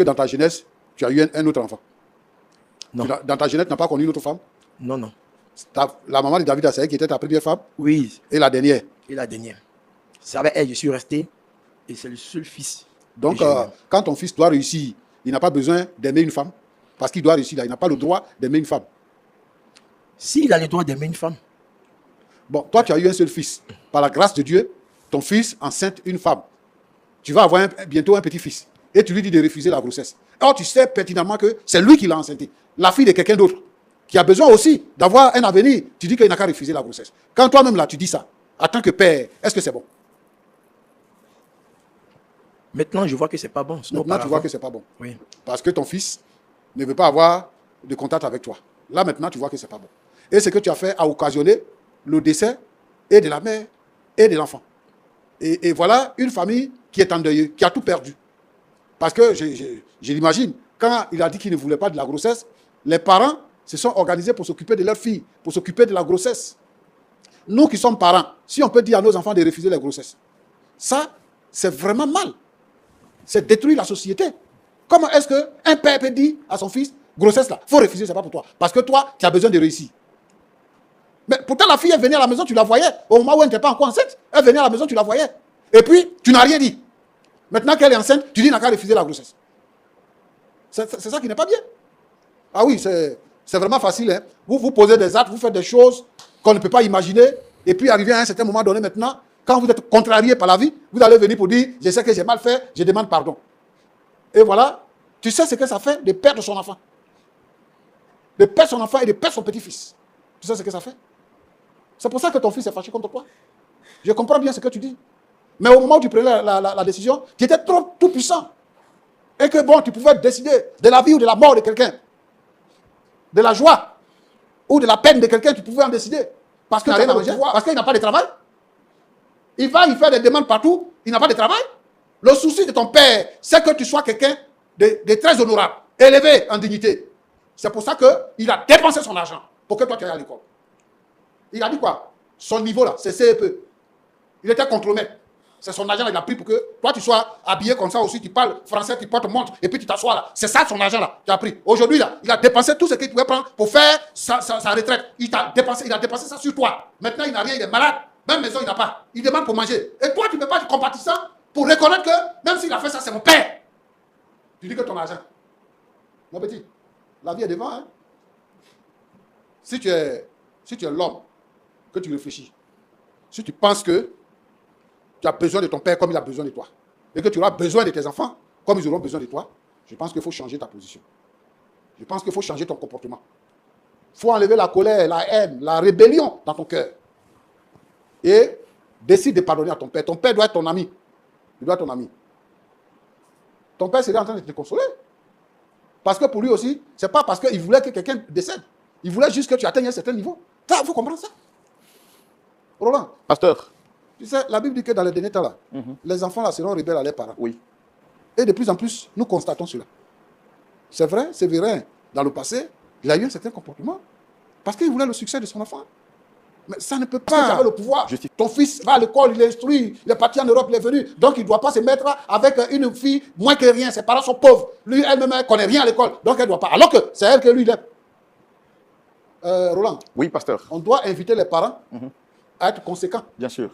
que dans ta jeunesse, tu as eu un autre enfant? Non. Dans ta jeunesse, tu n'as pas connu une autre femme? Non, non. La maman de David Assaï qui était ta première femme? Oui. Et la dernière? Et la dernière. C'est avec elle, je suis resté. Et c'est le seul fils. Donc, quand ton fils doit réussir, il n'a pas besoin d'aimer une femme? Parce qu'il doit réussir là, il n'a pas le droit d'aimer une femme. S'il a le droit d'aimer une femme. Bon, toi, tu as eu un seul fils. Par la grâce de Dieu, ton fils enceinte une femme. Tu vas avoir bientôt un petit-fils. Et tu lui dis de refuser la grossesse. Or, tu sais pertinemment que c'est lui qui l'a enceinté. La fille de quelqu'un d'autre, qui a besoin aussi d'avoir un avenir. Tu dis qu'il n'a qu'à refuser la grossesse. Quand toi-même, là, tu dis ça, en tant que père, est-ce que c'est bon? Maintenant, je vois que c'est pas bon. Maintenant, tu vois que c'est pas bon. Oui. Parce que ton fils ne veut pas avoir de contact avec toi. Là, maintenant, tu vois que c'est pas bon. Et ce que tu as fait a occasionné le décès et de la mère et de l'enfant. Et voilà une famille qui est endeuillée, qui a tout perdu. Parce que, je l'imagine, quand il a dit qu'il ne voulait pas de la grossesse, les parents se sont organisés pour s'occuper de leur fille, pour s'occuper de la grossesse. Nous qui sommes parents, si on peut dire à nos enfants de refuser la grossesse, ça, c'est vraiment mal. C'est détruire la société. Comment est-ce qu'un père peut dire à son fils, grossesse là, il faut refuser, c'est pas pour toi. Parce que toi, tu as besoin de réussir. Mais pourtant, la fille, elle venait à la maison, tu la voyais. Au moment où elle n'était pas encore enceinte, elle venait à la maison, tu la voyais. Et puis, tu n'as rien dit. Maintenant qu'elle est enceinte, tu dis qu'il n'a qu'à refuser la grossesse. C'est ça qui n'est pas bien. Ah oui, c'est vraiment facile. Hein. Vous posez des actes, vous faites des choses qu'on ne peut pas imaginer. Et puis, arrivé à un certain moment donné maintenant, quand vous êtes contrarié par la vie, vous allez venir pour dire, je sais que j'ai mal fait, je demande pardon. Et voilà, tu sais ce que ça fait de perdre son enfant. De perdre son enfant et de perdre son petit-fils. Tu sais ce que ça fait? C'est pour ça que ton fils est fâché contre toi. Je comprends bien ce que tu dis. Mais au moment où tu prenais la décision, tu étais trop tout puissant. Et que bon, tu pouvais décider de la vie ou de la mort de quelqu'un. De la joie ou de la peine de quelqu'un, tu pouvais en décider. Parce qu'il n'a rien à manger, parce qu'il n'a pas de travail. Il va, il fait des demandes partout, il n'a pas de travail. Le souci de ton père, c'est que tu sois quelqu'un de très honorable, élevé en dignité. C'est pour ça qu'il a dépensé son argent pour que toi tu ailles à l'école. Il a dit quoi? Son niveau là, c'est CEP. Il était contremaître. C'est son argent, il a pris pour que toi tu sois habillé comme ça aussi, tu parles français, tu portes montre, et puis tu t'assois là. C'est ça son argent là, tu as pris. Aujourd'hui là, il a dépensé tout ce qu'il pouvait prendre pour faire sa retraite. Il a dépensé ça sur toi. Maintenant il n'a rien, il est malade. Même maison il n'a pas. Il demande pour manger. Et toi tu ne peux pas être compatissant pour reconnaître que même s'il a fait ça, c'est mon père. Tu dis que ton argent. Mon petit, la vie est devant. Hein? Si tu es l'homme, que tu réfléchis, si tu penses que tu as besoin de ton père comme il a besoin de toi, et que tu auras besoin de tes enfants comme ils auront besoin de toi, je pense qu'il faut changer ta position. Je pense qu'il faut changer ton comportement. Il faut enlever la colère, la haine, la rébellion dans ton cœur. Et décide de pardonner à ton père. Ton père doit être ton ami. Il doit être ton ami. Ton père serait en train de te consoler. Parce que pour lui aussi, ce n'est pas parce qu'il voulait que quelqu'un décède. Il voulait juste que tu atteignes un certain niveau. Ça, il faut comprendre ça. Roland. Pasteur. Tu sais, la Bible dit que dans les derniers temps, là, les enfants là, seront rebelles à leurs parents. Oui. Et de plus en plus, nous constatons cela. C'est vrai, c'est vrai. Dans le passé, il a eu un certain comportement. Parce qu'il voulait le succès de son enfant. Mais ça ne peut pas. Parce que tu avais le pouvoir. Ton fils va à l'école, il est instruit, il est parti en Europe, il est venu. Donc il ne doit pas se mettre avec une fille moins que rien. Ses parents sont pauvres. Lui, elle-même, elle ne connaît rien à l'école. Donc elle ne doit pas. Alors que c'est elle que lui, il est. Roland. Oui, pasteur. On doit inviter les parents à être conséquents. Bien sûr.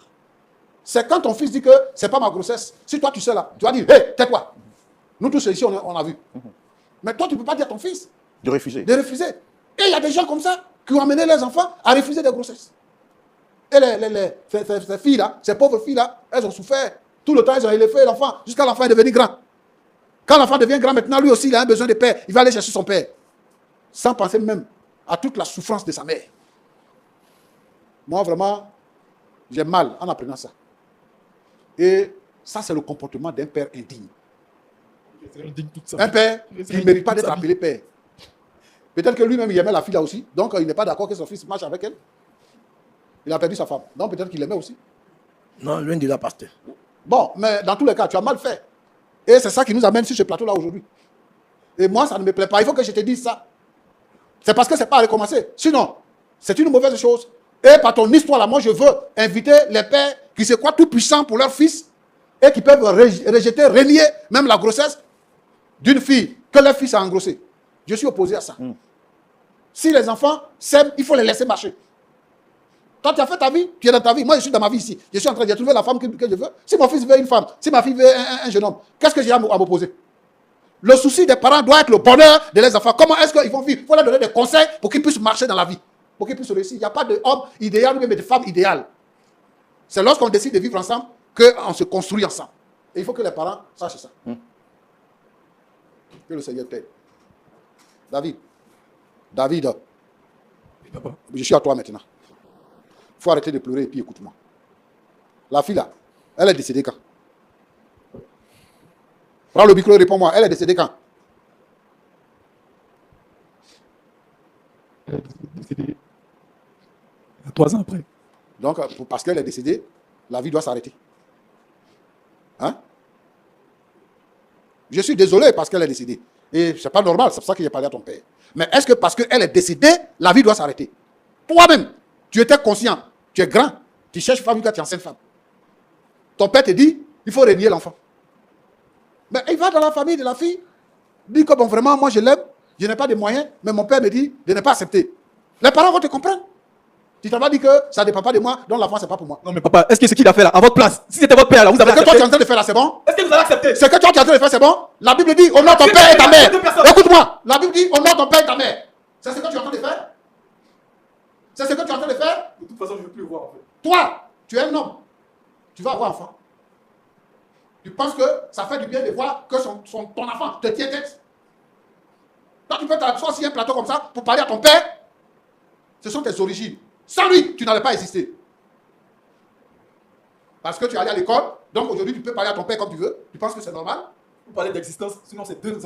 C'est quand ton fils dit que ce n'est pas ma grossesse. Si toi tu sais là, tu vas dire, hé, tais-toi. Nous tous ici, on a vu. Mais toi, tu ne peux pas dire à ton fils de refuser. Et il y a des gens comme ça qui ont amené les enfants à refuser des grossesses. Et ces filles-là, ces pauvres filles-là, elles ont souffert. Tout le temps, elles ont élevé l'enfant jusqu'à l'enfant est devenu grand. Quand l'enfant devient grand, maintenant, lui aussi, il a un besoin de père. Il va aller chercher son père. Sans penser même à toute la souffrance de sa mère. Moi, vraiment, j'ai mal en apprenant ça. Et ça, c'est le comportement d'un père indigne. Un père qui ne mérite pas d'être appelé père. Peut-être que lui-même, il aimait la fille là aussi. Donc, il n'est pas d'accord que son fils marche avec elle. Il a perdu sa femme. Donc, peut-être qu'il l'aimait aussi. Non, loin de là, pasteur. Bon, mais dans tous les cas, tu as mal fait. Et c'est ça qui nous amène sur ce plateau-là aujourd'hui. Et moi, ça ne me plaît pas. Il faut que je te dise ça. C'est parce que ce n'est pas à recommencer. Sinon, c'est une mauvaise chose. Et par ton histoire là, moi, je veux inviter les pères qui se croient tout puissants pour leur fils et qui peuvent rejeter, renier même la grossesse d'une fille que leur fils a engrossé. Je suis opposé à ça. Si les enfants s'aiment, il faut les laisser marcher. Toi, tu as fait ta vie, tu es dans ta vie. Moi, je suis dans ma vie ici. Je suis en train de trouver la femme que je veux. Si mon fils veut une femme, si ma fille veut un jeune homme, qu'est-ce que j'ai à m'opposer? Le souci des parents doit être le bonheur de leurs enfants. Comment est-ce qu'ils vont vivre? Il faut leur donner des conseils pour qu'ils puissent marcher dans la vie, pour qu'ils puissent réussir. Il n'y a pas d'homme idéal ou même de femme idéale. C'est lorsqu'on décide de vivre ensemble qu'on se construit ensemble. Et il faut que les parents sachent ça. Que le Seigneur t'aide. David, je suis à toi maintenant. Il faut arrêter de pleurer et puis écoute-moi. La fille là, elle est décédée quand? Prends le micro et réponds-moi. Elle est décédée quand? Elle est décédée 3 ans après. Donc, parce qu'elle est décédée, la vie doit s'arrêter. Hein? Je suis désolé parce qu'elle est décédée. Et c'est pas normal, c'est pour ça que j'ai parlé à ton père. Mais est-ce que parce qu'elle est décédée, la vie doit s'arrêter? Toi-même, tu étais conscient, tu es grand, tu cherches femme, tu es enceinte femme. Ton père te dit, il faut renier l'enfant. Mais il va dans la famille de la fille, dit que bon, vraiment, moi je l'aime, je n'ai pas de moyens, mais mon père me dit de ne pas accepter. Les parents vont te comprendre. Tu t'as pas dit que ça ne dépend pas de moi, donc l'enfant, c'est pas pour moi. Non, mais papa, est-ce que ce qu'il a fait là, à votre place, si c'était votre père là, vous avez Ce que accepté? toi tu es en train de faire là, c'est bon? Est-ce que vous avez accepté? Ce que toi tu es en train de faire, c'est bon? La Bible dit, honore ton père et ta mère. Écoute-moi, la Bible dit, honore ton père et ta mère. C'est ce que tu es en train de faire? C'est ce que tu es en train de faire? De toute façon, je ne veux plus le voir en fait. Toi, tu es un homme. Tu vas avoir enfant. Tu penses que ça fait du bien de voir que ton enfant te tient tête? Toi, tu peux t'asseoir sur un plateau comme ça pour parler à ton père. Ce sont tes origines. Sans lui, tu n'allais pas exister. Parce que tu es allé à l'école, donc aujourd'hui, tu peux parler à ton père comme tu veux. Tu penses que c'est normal? Vous parlez d'existence, sinon c'est deux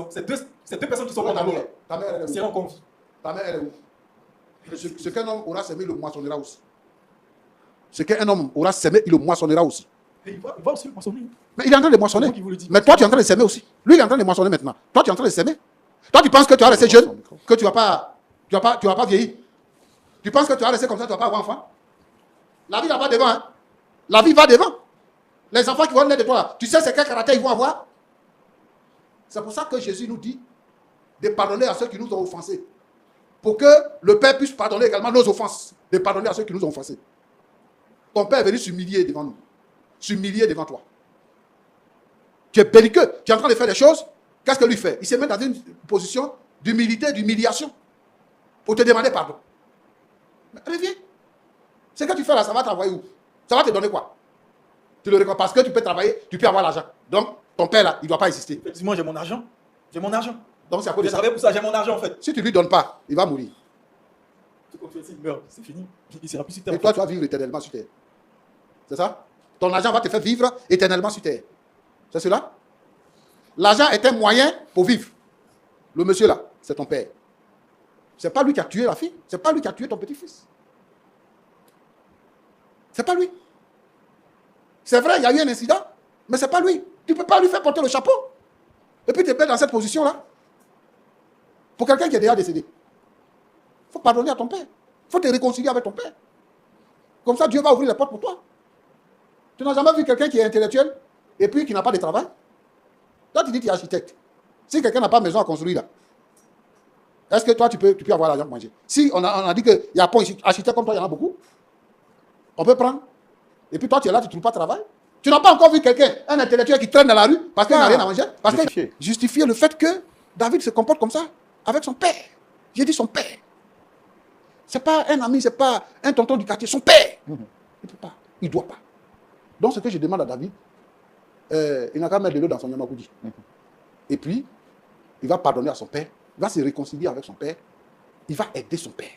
personnes qui sont mortes Ta d'amour. mère, elle est C'est où? en convie. Ta mère, elle est où? Ce qu'un homme aura semé, il le moissonnera aussi. Ce qu'un homme aura semé, il le moissonnera aussi. Et il va aussi le moissonner. Mais il est en train de moissonner. C'est moi qui vous le dis. Mais toi, tu es en train de s'aimer aussi. Lui, il est en train de moissonner maintenant. Toi, tu es en train de s'aimer. Toi, tu penses que tu vas rester jeune, que tu ne vas pas vieillir. Tu penses que tu vas rester comme ça, tu ne vas pas avoir enfant. La vie là va devant. Hein? La vie va devant. Les enfants qui vont naître de toi, là, tu sais c'est quel caractère ils vont avoir? C'est pour ça que Jésus nous dit de pardonner à ceux qui nous ont offensés. Pour que le Père puisse pardonner également nos offenses. De pardonner à ceux qui nous ont offensés. Ton Père est venu s'humilier devant nous. S'humilier devant toi. Tu es belliqueux. Tu es en train de faire des choses. Qu'est-ce que lui fait? Il se met dans une position d'humilité, d'humiliation. Pour te demander pardon. Mais reviens. Ce que tu fais là, ça va t'envoyer où? Ça va te donner quoi? Tu le récoltes parce que tu peux travailler, tu peux avoir l'argent. Donc, ton père là, il ne doit pas exister. Effectivement, j'ai mon argent. J'ai mon argent. Donc, c'est à cause de J'ai ça. travaillé pour ça, j'ai mon argent en fait. Si tu ne lui donnes pas, il va mourir. Tout comme tu s'il meurt, c'est fini. Il sera plus sur Et terre. toi, tu vas vivre éternellement sur terre. C'est ça? Ton argent va te faire vivre éternellement sur terre. C'est cela? L'argent est un moyen pour vivre. Le monsieur là, c'est ton père. C'est pas lui qui a tué la fille. C'est pas lui qui a tué ton petit-fils. C'est pas lui. C'est vrai, il y a eu un incident, mais c'est pas lui. Tu ne peux pas lui faire porter le chapeau. Et puis tu te mets dans cette position-là. Pour quelqu'un qui est déjà décédé. Il faut pardonner à ton père. Il faut te réconcilier avec ton père. Comme ça, Dieu va ouvrir les portes pour toi. Tu n'as jamais vu quelqu'un qui est intellectuel et puis qui n'a pas de travail? Toi, tu dis que tu es architecte. Si quelqu'un n'a pas de maison à construire là, est-ce que toi, tu peux avoir l'argent pour manger? Si on a dit qu'il n'y a pas un architecte comme toi, il y en a beaucoup. On peut prendre. Et puis toi, tu es là, tu ne trouves pas de travail. Tu n'as pas encore vu quelqu'un, un intellectuel qui traîne dans la rue parce qu'il n'a rien à manger. Parce que justifier le fait que David se comporte comme ça avec son père. J'ai dit son père. Ce n'est pas un ami, ce n'est pas un tonton du quartier, son père. Il ne peut pas, il ne doit pas. Donc ce que je demande à David, il n'a qu'à mettre de l'eau dans son yamakoudi. Et puis, il va pardonner à son père, il va se réconcilier avec son père, il va aider son père.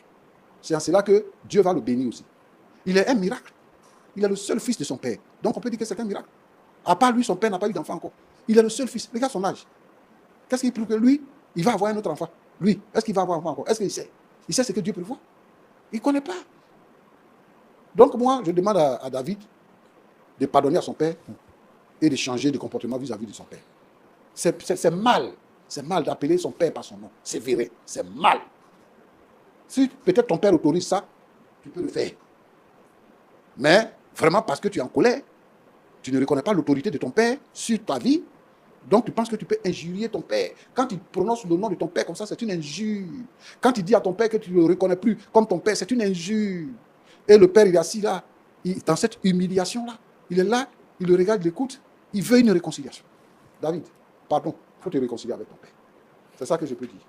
C'est en cela que Dieu va le bénir aussi. Il est un miracle. Il est le seul fils de son père. Donc on peut dire que c'est un miracle. À part lui, son père n'a pas eu d'enfant encore. Il est le seul fils. Regarde son âge. Qu'est-ce qui prouve que lui, il va avoir un autre enfant? Lui, est-ce qu'il va avoir un enfant encore? Est-ce qu'il sait? Il sait ce que Dieu prévoit? Il ne connaît pas. Donc moi, je demande à David de pardonner à son père et de changer de comportement vis-à-vis de son père. C'est mal. C'est mal d'appeler son père par son nom. C'est vrai. C'est mal. Si peut-être ton père autorise ça, tu peux le faire. Mais vraiment parce que tu es en colère, tu ne reconnais pas l'autorité de ton père sur ta vie, Donc tu penses que tu peux injurier ton père. Quand il prononce le nom de ton père comme ça, c'est une injure. Quand il dit à ton père que tu ne le reconnais plus comme ton père, c'est une injure. Et le père, il est assis là, dans cette humiliation-là. Il est là, il le regarde, il l'écoute. Il veut une réconciliation. David, pardon, il faut te réconcilier avec ton père. C'est ça que je peux dire.